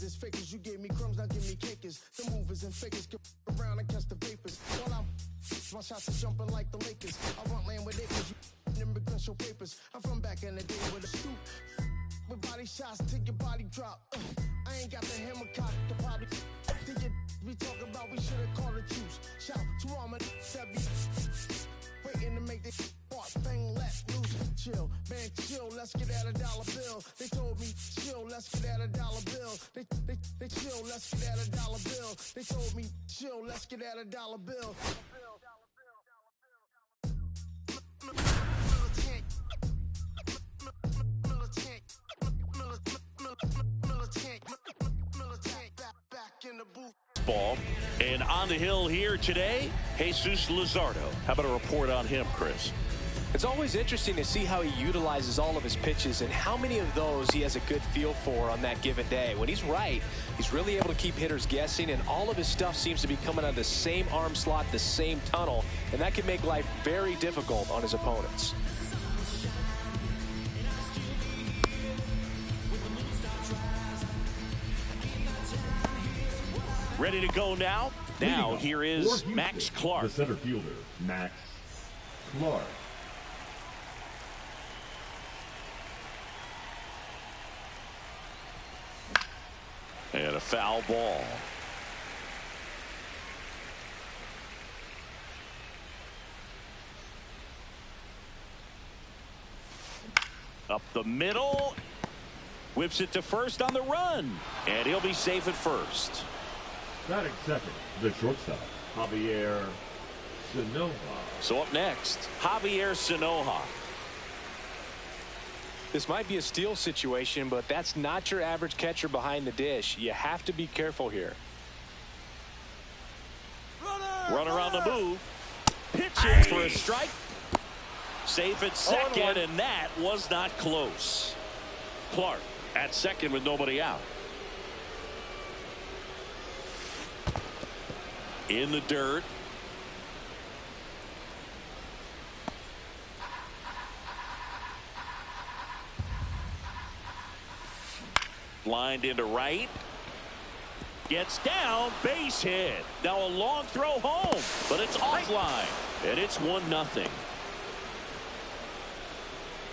this fakers. You gave me crumbs, now give me cakers. The movers and fakers get around and catch the vapors. While I'm my shots are jumping like the Lakers. I want land with acres. You immigrants show papers. I'm from back in the day with a stoop. With body shots till your body drop. I ain't got the hammer cock to probably. Think it we talk about we should have called it juice. Shout to all my that be waiting to make this part thing let loose. Chill, man, chill, let's get at $1 bill. They told me chill, let's get at $1 bill. They chill, let's get at $1 bill. They told me chill, let's get at $1 bill. Ball. And on the hill here today, Jesus Luzardo. How about a report on him, Chris? It's always interesting to see how he utilizes all of his pitches and how many of those he has a good feel for on that given day. When he's right, he's really able to keep hitters guessing, and all of his stuff seems to be coming out of the same arm slot, the same tunnel, and that can make life very difficult on his opponents. Ready to go now? Now here is Max Clark. The center fielder, Max Clark. And a foul ball. Up the middle. Whips it to first on the run. And he'll be safe at first. Batting second, the shortstop, Javier Sanoja. So up next, Javier Sanoja. This might be a steal situation, but that's not your average catcher behind the dish. You have to be careful here. Runner on the move. Pitching for a strike. Safe at second, and that was not close. Clark at second with nobody out. In the dirt. Lined into right. Gets down, base hit. Now a long throw home, but it's offline, and it's 1-0.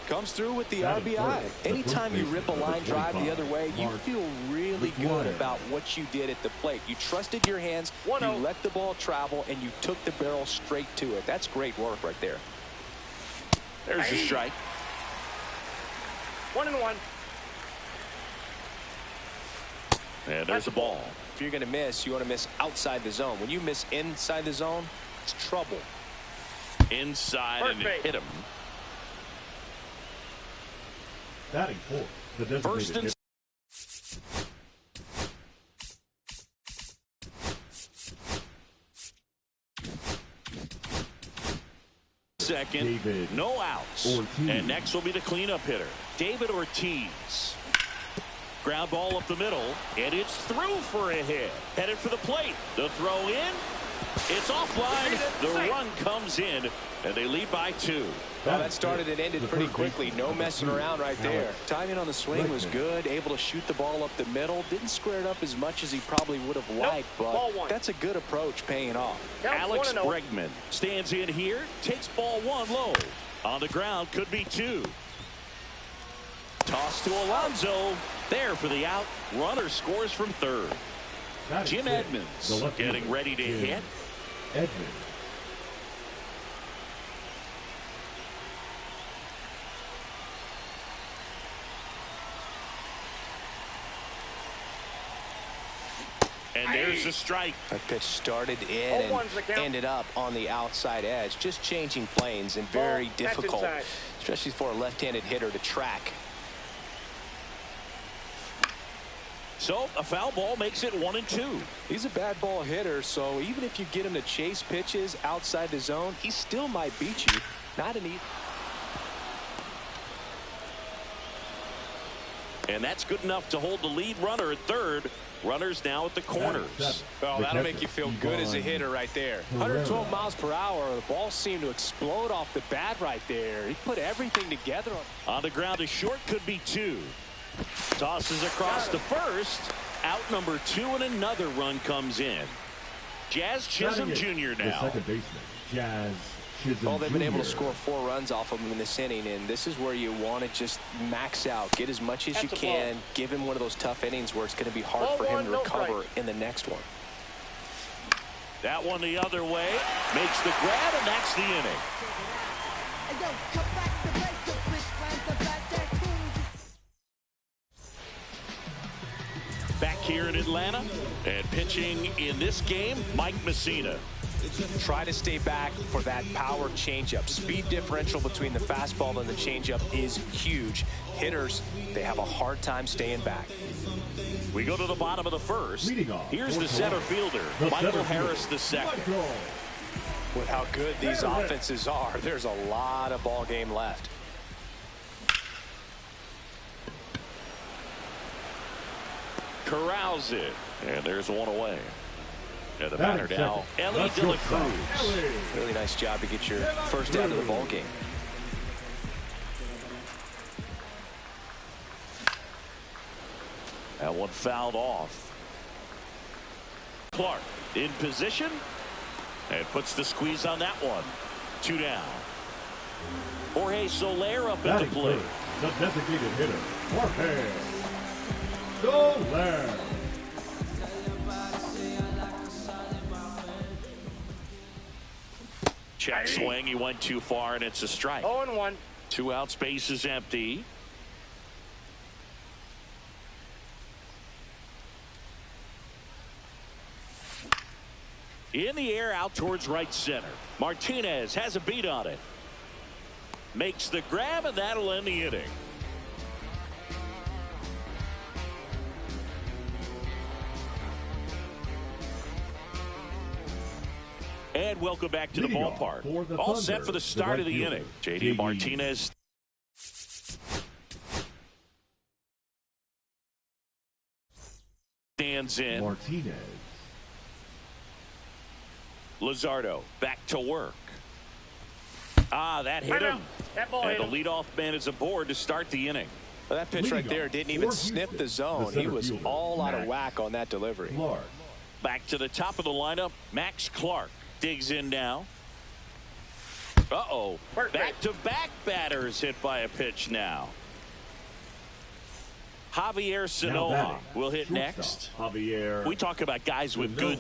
Comes through with the RBI. Anytime you rip a line drive the other way, you feel really good about what you did at the plate. You trusted your hands, you let the ball travel, and you took the barrel straight to it. That's great work right there. There's the strike. 1-1. And there's a ball. If you're going to miss, you want to miss outside the zone. When you miss inside the zone, it's trouble. Inside and hit him. Batting fourth, the designated First and second, David no outs. Ortiz. And next will be the cleanup hitter, David Ortiz. Ground ball up the middle, and it's through for a hit. Headed for the plate. The throw in. It's offline. The run comes in, and they lead by 2. Well, that started and ended pretty quickly. No messing around right there. Timing on the swing was good. Able to shoot the ball up the middle. Didn't square it up as much as he probably would have liked, but that's a good approach paying off. Alex Bregman stands in here. Takes ball 1 low. On the ground, could be 2. Toss to Alonso. There for the out. Runner scores from third. Jim Edmonds getting ready to hit. Edmonds. And there's a strike. That pitch started in and ended up on the outside edge. Just changing planes and very difficult, especially for a left-handed hitter to track. So a foul ball makes it 1-2. He's a bad ball hitter, so even if you get him to chase pitches outside the zone, he still might beat you. Not an easy. And that's good enough to hold the lead runner at third. Runners now at the corners. Well, that'll make you feel good as a hitter right there. 112 miles per hour. The ball seemed to explode off the bat right there. He put everything together. On the ground, a short could be 2. Tosses across to first. out number 2, and another run comes in. Jazz Chisholm Jr. The now. second baseman, Jazz Chisholm Well, they've been able to Jr. score 4 runs off of him in this inning, and this is where you want to just max out, get as much as you can, give him one of those tough innings where it's going to be hard for him to recover in the next one. That one the other way, makes the grab, and that's the inning. Back here in Atlanta, and pitching in this game, Mike Mussina. Try to stay back for that power changeup. Speed differential between the fastball and the changeup is huge. Hitters, they have a hard time staying back. We go to the bottom of the first. Here's the center fielder, Michael Harris II. With how good these offenses are, there's a lot of ball game left. Corrals it, and there's one away. And the batter now, Elly De La Cruz. Really nice job to get your first out of the ball game. That one fouled off. Clark in position and puts the squeeze on that one. 2 down. Jorge Soler up at the plate. The designated hitter, Jorge Soler. Check swing. He went too far, and it's a strike. 0-1. 2 outs, base is empty. In the air, out towards right center. Martinez has a beat on it. Makes the grab, and that'll end the inning. And welcome back to the ballpark. All set for the start of the inning. J.D. Martinez. Stands in. Martinez. Luzardo back to work. That hit him. And the leadoff man is aboard to start the inning. Well, that pitch right there didn't even snip the zone. He was all out of whack on that delivery. Clark. Back to the top of the lineup, Max Clark digs in now. Uh-oh. Back-to-back batters hit by a pitch now. Javier Sanoa will hit next. Javier. We talk about guys with good.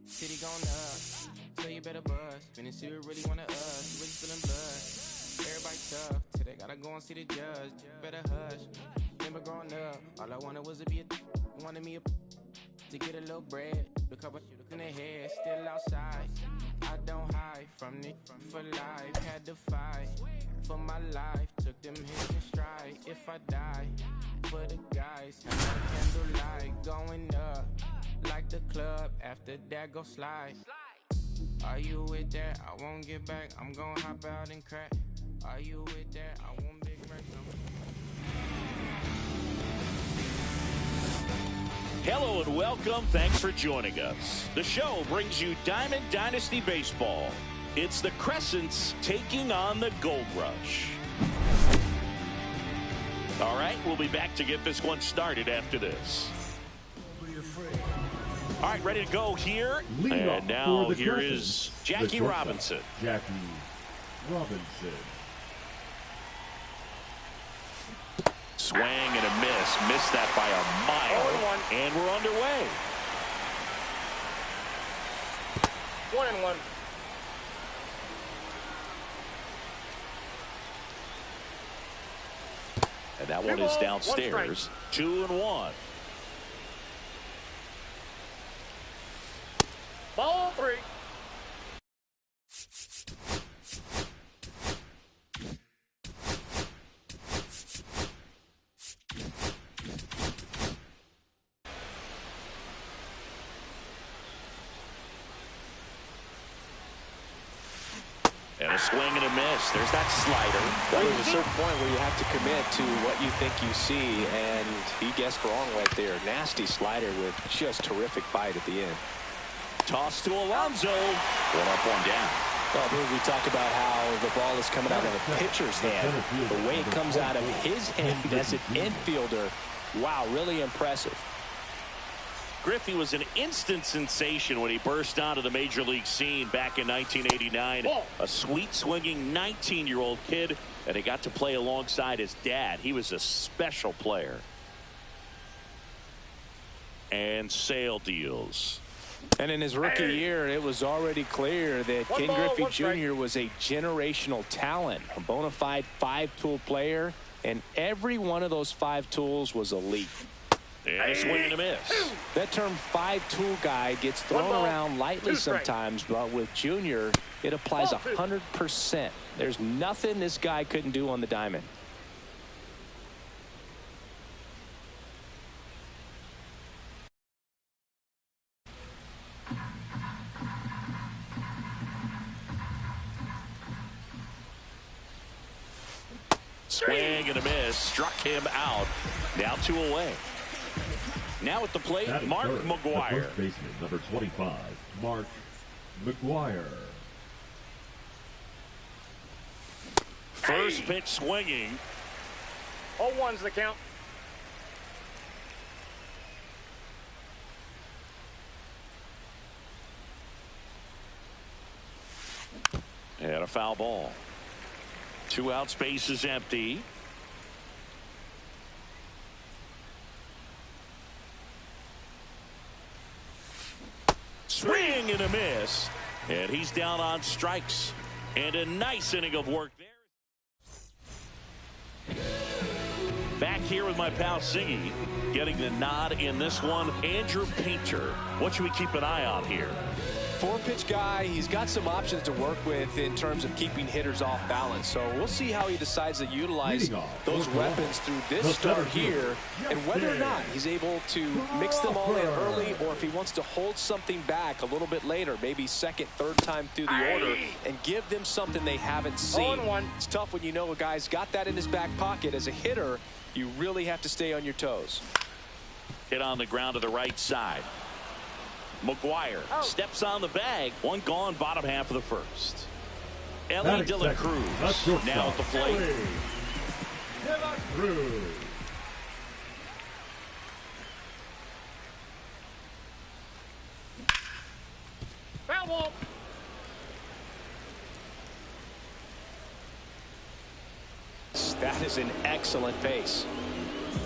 City going up, so you better buzz. Finna see what really wanna us. You really feeling blood. Everybody tough, till they gotta go and see the judge. Better hush. Never growing up, all I wanted was to be wanted me to get a little bread. The couple in the head, still outside. I don't hide from it for life. Had to fight for my life. Took them hits in stride. If I die, for the guys, have a candlelight going up. Like the club, after that go slide. Are you with that? I won't get back. I'm gonna hop out and crack. Are you with that? I want big racks. Hello and welcome. Thanks for joining us. The show brings you Diamond Dynasty Baseball. It's the Crescents taking on the Gold Rush. All right, we'll be back to get this one started after this. All right, ready to go here. And now here is Jackie Robinson. Jackie Robinson. Swing and a miss. Missed that by a mile. And we're underway. 1-1. And that one is downstairs. 2-1. Ball 3. And a A swing and a miss. There's that slider. Well, there's a certain point where you have to commit to what you think you see, and he guessed wrong right there. Nasty slider with just terrific bite at the end. Toss to Alonso. One up, one down. Well, we talk about how the ball is coming out of a pitcher's hand. The way it comes out of his hand as an infielder, wow, really impressive. Griffey was an instant sensation when he burst onto the major league scene back in 1989. A sweet swinging 19-year-old kid, and he got to play alongside his dad. He was a special player. And Sale deals. And in his rookie year, it was already clear that Ken Griffey Jr. was a generational talent, a bona fide five-tool player, and every one of those five tools was elite. And a swing and a miss. That term five-tool guy gets thrown around lightly sometimes, but with Junior, it applies 100%. There's nothing this guy couldn't do on the diamond. Swing and a miss. Struck him out. Now 2 away. Now at the plate, Mark McGwire. First baseman, number 25, Mark McGwire. First pitch swinging. 0-1's the count. And a foul ball. 2 out, space is empty. Swing and a miss. And he's down on strikes. And a nice inning of work there. Back here with my pal Singy. Getting the nod in this one, Andrew Painter. What should we keep an eye on here? 4-pitch guy. He's got some options to work with in terms of keeping hitters off balance. So we'll see how he decides to utilize those weapons through this start here, and whether or not he's able to mix them all in early, or if he wants to hold something back a little bit later, maybe second, third time through the order, and give them something they haven't seen. It's tough when you know a guy's got that in his back pocket. As a hitter, you really have to stay on your toes. Hit on the ground to the right side. McGwire steps on the bag. One gone, bottom half of the first. Ellie De La Cruz now at the plate. De La Cruz. Foul ball. That is an excellent base.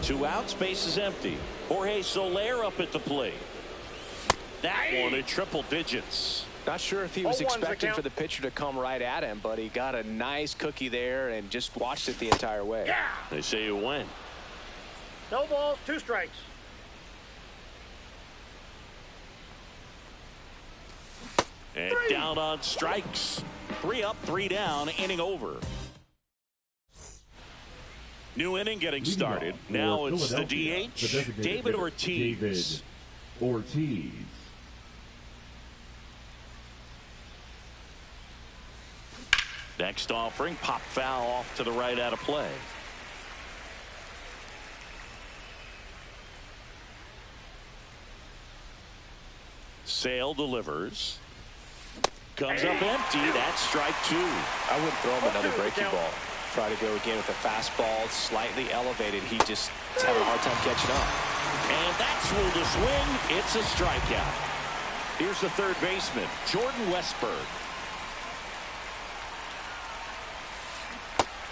2 outs, base is empty. Jorge Soler up at the plate. That one in triple digits. Not sure if he was expecting for the pitcher to come right at him, but he got a nice cookie there and just watched it the entire way. Yeah. They say you win. No balls, 2 strikes. And down on strikes. 3 up, 3 down, inning over. New inning getting started. Now it's the DH, David Ortiz. David Ortiz. Next offering, pop foul off to the right out of play. Sale delivers. Comes up empty. That's strike 2. I wouldn't throw him another breaking ball. Try to go again with a fastball slightly elevated. He just is having a hard time catching up. And that's ruled a swing. It's a strikeout. Here's the third baseman, Jordan Westburg.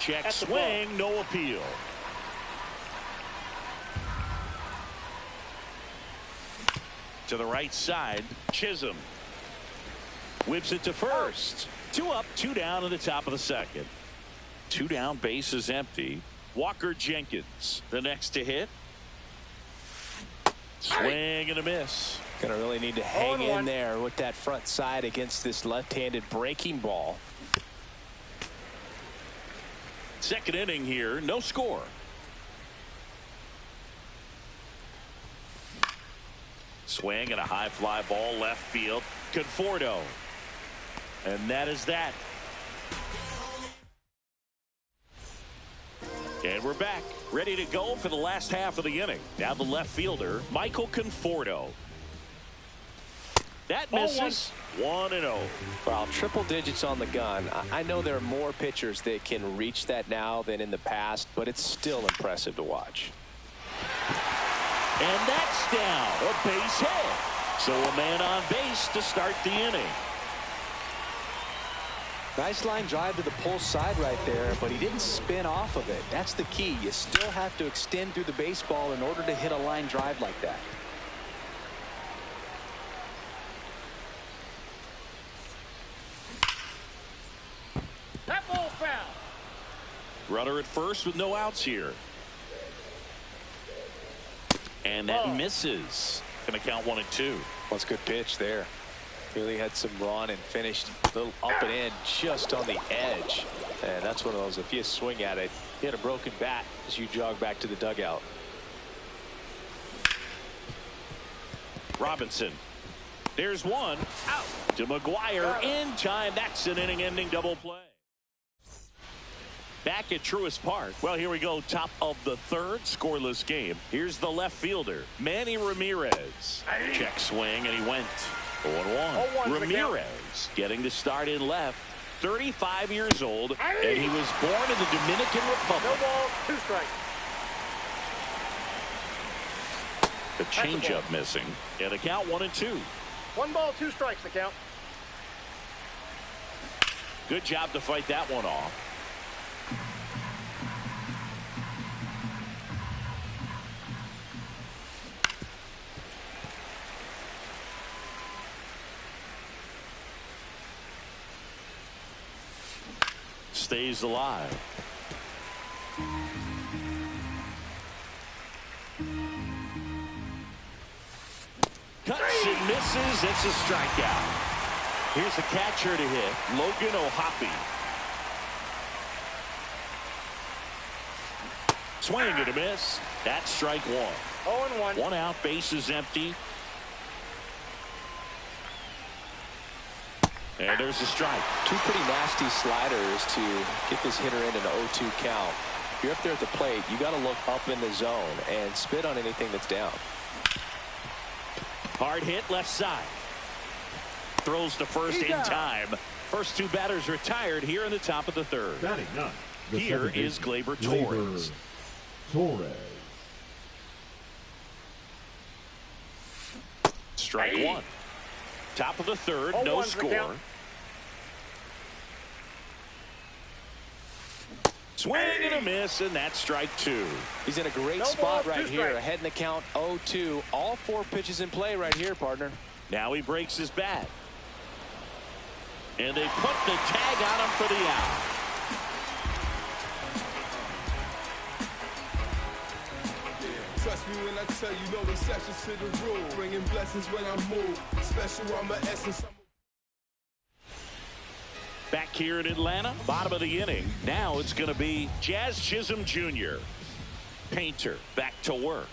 Check swing, no appeal. To the right side, Chisholm whips it to first. 2 up, 2 down in the top of the second. 2 down, base is empty. Walker Jenkins, the next to hit. Swing and a miss. Gonna really need to hang in there with that front side against this left-handed breaking ball. Second inning here, no score. Swing and a high fly ball left field. Conforto. And that is that. And we're back, ready to go for the last half of the inning. Now the left fielder, Michael Conforto. That misses. 1-0. Well, triple digits on the gun. I know there are more pitchers that can reach that now than in the past, but it's still impressive to watch. And that's down. A base hit. So a man on base to start the inning. Nice line drive to the pull side right there, but he didn't spin off of it. That's the key. You still have to extend through the baseball in order to hit a line drive like that. That ball foul. Runner at first with no outs here. And that misses. Going to count 1-2. Well, it's a good pitch there. Really had some run and finished a little up and in just on the edge. And that's one of those, if you swing at it, you had a broken bat as you jog back to the dugout. Robinson. There's one. Out to McGuire in time. That's an inning-ending double play. Back at Truist Park. Well, here we go. Top of the third. Scoreless game. Here's the left fielder, Manny Ramirez. Check swing, and he went 0-1. Ramirez getting the start in left. 35 years old, and he was born in the Dominican Republic. No balls, 2 strikes. The changeup missing. And the count 1-2. 1 ball, 2 strikes, the count. Good job to fight that one off. Stays alive. Cuts and misses. It's a strikeout. Here's the catcher to hit, Logan O'Hoppe. Swing and a miss. That's strike 1. 0-1. 1 out, base is empty. And there's a strike. 2 pretty nasty sliders to get this hitter in an 0-2 count. If you're up there at the plate, you got to look up in the zone and spit on anything that's down. Hard hit left side. Throws to first in time. First 2 batters retired here in the top of the third. Batting ninth, Here is Gleyber Torres. Strike 1. Top of the third, no score. Swing and a miss, and that's strike 2. He's in a great spot right here. Ahead in the count 0-2. All 4 pitches in play right here, partner. Now he breaks his bat. And they put the tag on him for the out. Trust me when I tell you, no exceptions to the rule. Bringing blessings when I move. Special, I'm an essence. Back here in Atlanta, bottom of the inning. Now it's going to be Jazz Chisholm Jr. Painter back to work.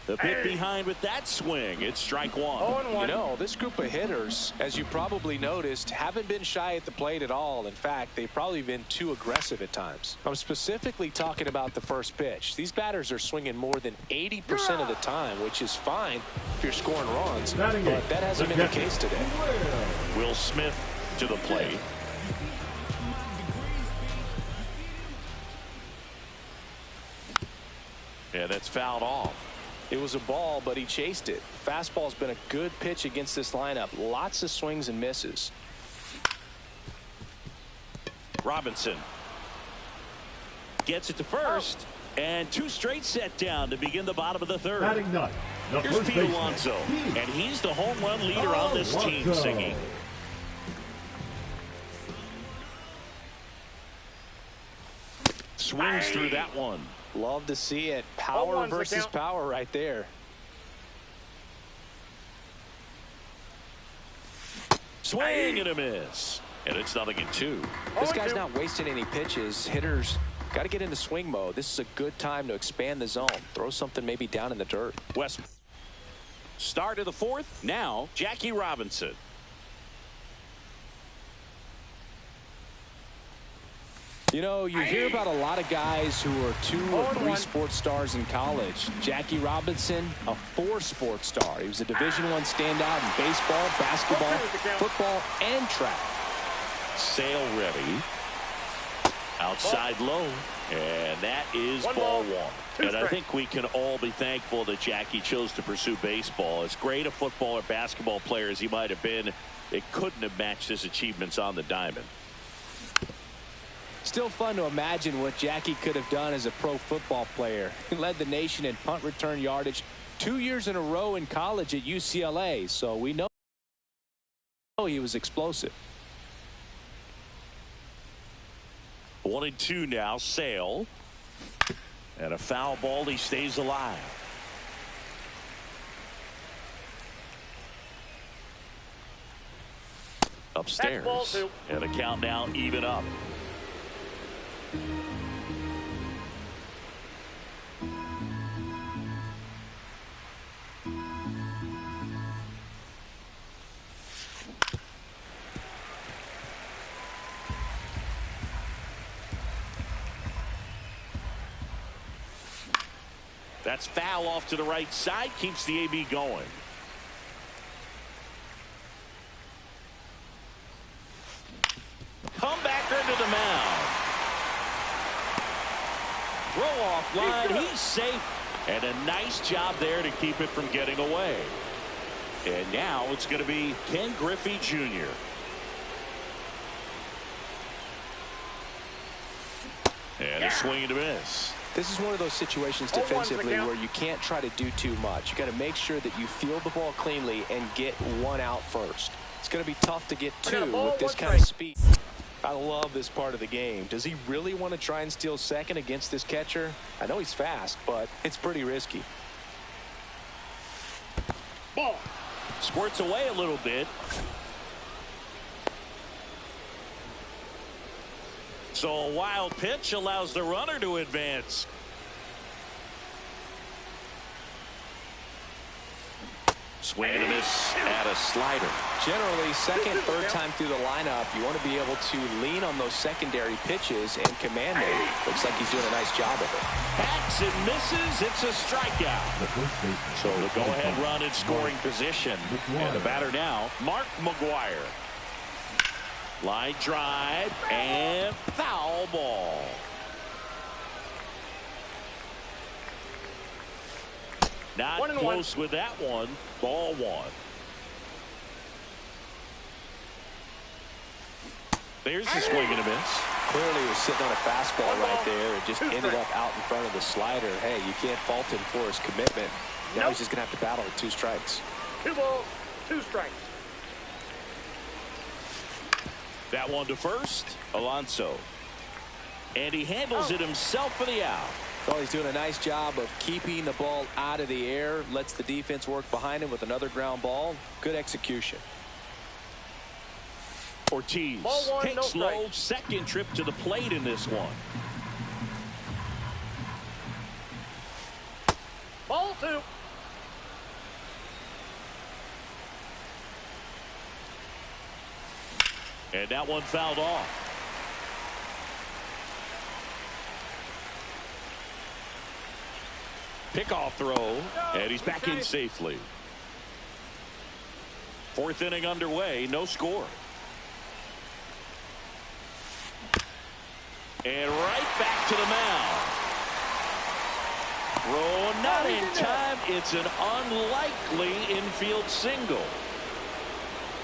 The bit behind with that swing. It's strike 1. You know, this group of hitters, as you probably noticed, haven't been shy at the plate at all. In fact, they've probably been too aggressive at times. I'm specifically talking about the first pitch. These batters are swinging more than 80% of the time, which is fine if you're scoring runs, but that hasn't been the case today. Will Smith to the plate. Yeah, that's fouled off. It was a ball, but he chased it. Fastball's been a good pitch against this lineup. Lots of swings and misses. Robinson gets it to first, and 2 straight set down to begin the bottom of the third. Batting ninth, Here's Pete Alonso, and he's the home run leader on this team singing. Swings through that one. Love to see it. Power versus power right there. Swing and a miss. And it's 0-2. This guy's not wasting any pitches. Hitters got to get into swing mode. This is a good time to expand the zone. Throw something maybe down in the dirt. West. Start of the 4th. Now, Jackie Robinson. You know, you hear about a lot of guys who are 2 or 3 sports stars in college. Jackie Robinson, a 4 sports star. He was a Division I standout in baseball, basketball, football, and track. Sale ready. Outside low. And that is ball 1. And I think we can all be thankful that Jackie chose to pursue baseball. As great a football or basketball player as he might have been, it couldn't have matched his achievements on the diamond. Still fun to imagine what Jackie could have done as a pro football player. He led the nation in punt return yardage 2 years in a row in college at UCLA, so we know he was explosive. 1-2 now. Sale. And a foul ball. He stays alive. Upstairs. And a count now even up. That's foul off to the right side. Keeps the AB going. Comebacker to the mound. Throw off line. He's safe. And a nice job there to keep it from getting away. And now it's going to be Ken Griffey Jr. And a swing and a miss. This is one of those situations defensively where you can't try to do too much. You got to make sure that you field the ball cleanly and get 1 out first. It's going to be tough to get 2 with this kind of speed. I love this part of the game. Does he really want to try and steal second against this catcher? I know he's fast, but it's pretty risky. Ball. Squirts away a little bit. So a wild pitch allows the runner to advance. Swing and a miss at a slider. Generally, second, third time through the lineup, you want to be able to lean on those secondary pitches and command them. Looks like he's doing a nice job of it. Hacks and misses. It's a strikeout. So the go-ahead run in scoring position. And the batter now, Mark McGwire. Line drive and foul ball. Not close with that one. Ball 1. There's the swing and a miss. Clearly he was sitting on a fastball right there and just ended up out in front of the slider. Hey, you can't fault him for his commitment. Now he's just going to have to battle with 2 strikes. 2 balls, 2 strikes. That one to first, Alonso. And he handles it himself for the out. Well, he's doing a nice job of keeping the ball out of the air. Lets the defense work behind him with another ground ball. Good execution. Ortiz takes low, second trip to the plate in this one. Ball 2. And that one fouled off. Pickoff throw, and he's back in safely. 4th inning underway, no score. And right back to the mound. Throw not in time. It's an unlikely infield single.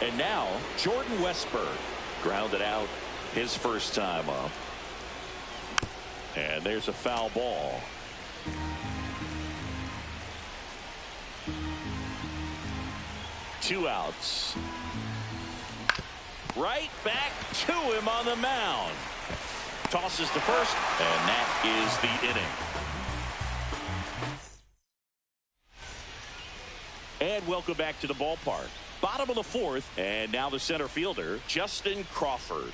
And now Jordan Westburg grounded out his first time up. And there's a foul ball. Two outs. Right back to him on the mound. Tosses to first, and that is the inning. And welcome back to the ballpark. Bottom of the 4th, and now the center fielder, Justin Crawford.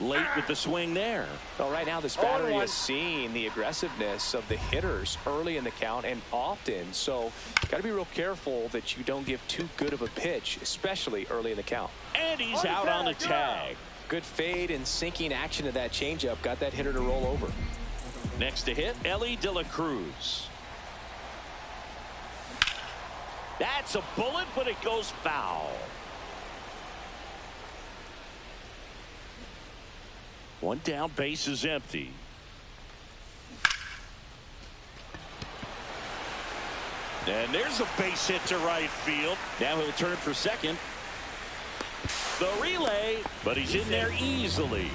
Late with the swing there. Well, right now this battery is seeing the aggressiveness of the hitters early in the count and often. So got to be real careful that you don't give too good of a pitch, especially early in the count. And he's out on the tag. Good fade and sinking action of that changeup got that hitter to roll over. Next to hit, Elly De La Cruz. That's a bullet, but it goes foul. One down, base is empty. And there's a base hit to right field. Now he'll turn for second. The relay, but he's in there easily.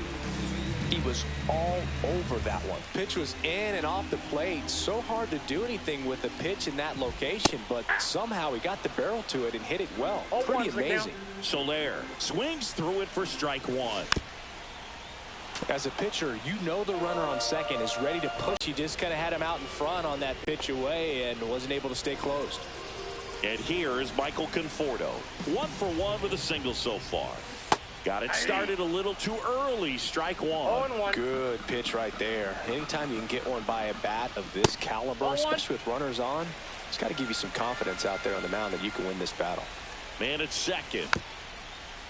He was all over that one. Pitch was in and off the plate. So hard to do anything with a pitch in that location, but somehow he got the barrel to it and hit it well. Pretty amazing. Soler swings through it for strike one. As a pitcher, you know the runner on second is ready to push. He just kind of had him out in front on that pitch away and wasn't able to stay closed. And here is Michael Conforto. 1 for 1 with a single so far. Got it started a little too early. Strike one. 0-1. Good pitch right there. Anytime you can get one by a bat of this caliber, especially with runners on, it's got to give you some confidence out there on the mound that you can win this battle. Man at second.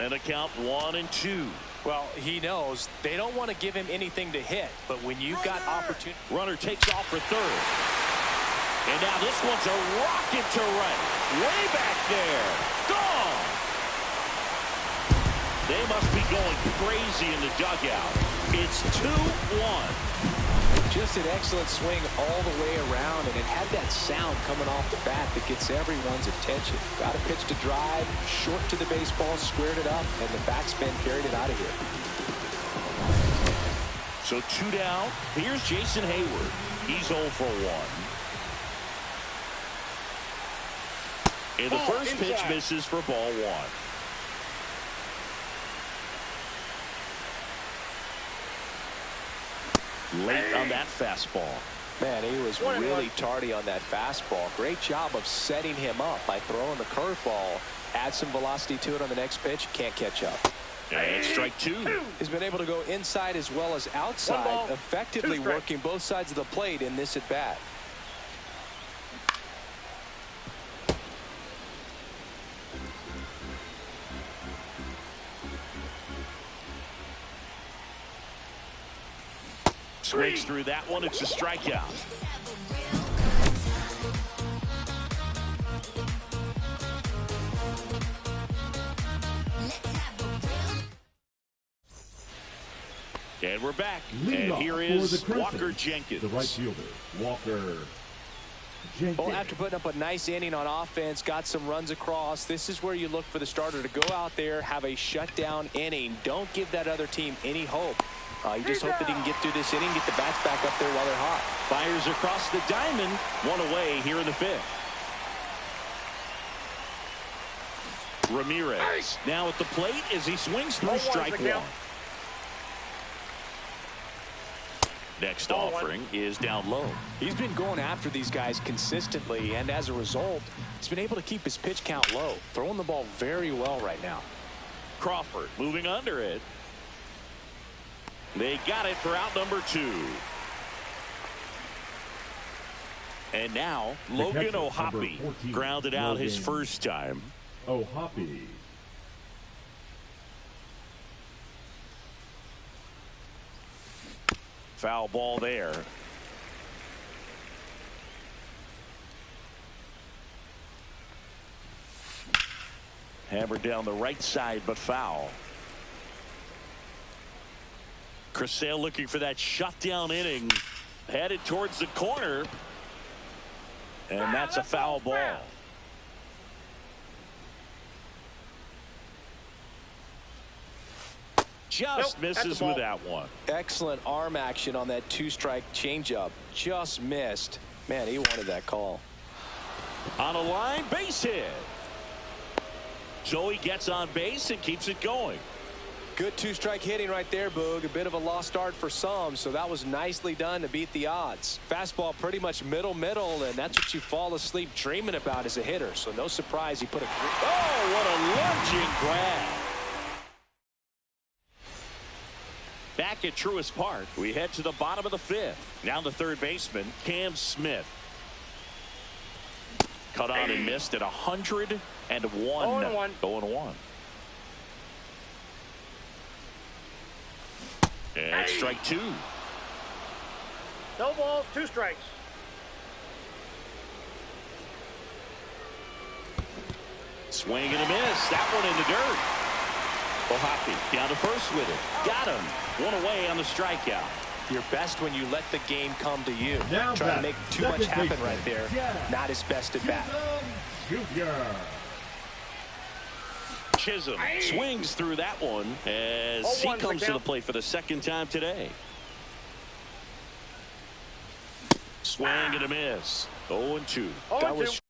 And a count 1-2. Well, he knows they don't want to give him anything to hit, but when you've got opportunity. Runner takes off for third. And now this one's a rocket to right. Way back there. Gone. They must be going crazy in the dugout. It's 2-1. Just an excellent swing all the way around, and it had that sound coming off the bat that gets everyone's attention. Got a pitch to drive, short to the baseball, squared it up, and the backspin carried it out of here. So 2 down. Here's Jason Hayward. He's 0 for 1. And the first pitch misses for ball one. Late on that fastball. Man, he was really tardy on that fastball. Great job of setting him up by throwing the curveball. Add some velocity to it on the next pitch. Can't catch up. And strike two. He's been able to go inside as well as outside, effectively working both sides of the plate in this at bat. Swings through that one. It's a strikeout. And we're back. And here is Walker Jenkins. The right fielder, Walker Jenkins. Well, after putting up a nice inning on offense, got some runs across, this is where you look for the starter to go out there, have a shutdown inning. Don't give that other team any hope. You just hope that he can get through this inning, get the bats back up there while they're hot. Fires across the diamond. One away here in the fifth. Ramirez now at the plate as he swings through strike one. Next offering is down low. He's been going after these guys consistently, and as a result, he's been able to keep his pitch count low, throwing the ball very well right now. Crawford moving under it. They got it for out number 2. And now Logan O'Hoppe grounded out his first time. O'Hoppe. Foul ball there. Hammered down the right side, but foul. Chris Sale looking for that shutdown inning. Headed towards the corner. And that's a foul ball. Just misses with that one. Excellent arm action on that 2-strike changeup. Just missed. Man, he wanted that call. On a line, base hit. So he gets on base and keeps it going. Good 2-strike hitting right there, Boog. A bit of a lost start for some, so that was nicely done to beat the odds. Fastball pretty much middle, and that's what you fall asleep dreaming about as a hitter. So no surprise he put a... Oh, what a lunging grab. Back at Truist Park, we head to the bottom of the fifth. Now the third baseman, Cam Smith. Cut on and missed at 101. 0-1. And strike two. No balls, 2 strikes. Swing and a miss. That one in the dirt. O'Hoppe down to first with it. Got him. One away on the strikeout. Your best when you let the game come to you. Now Trying to back, make too much second happen baseman, right there. Jazz Not his best at bat. Chisholm swings through that one as he 0-1 comes the to the count. plate for the second time today. Swing and a miss. 0-2. Guy was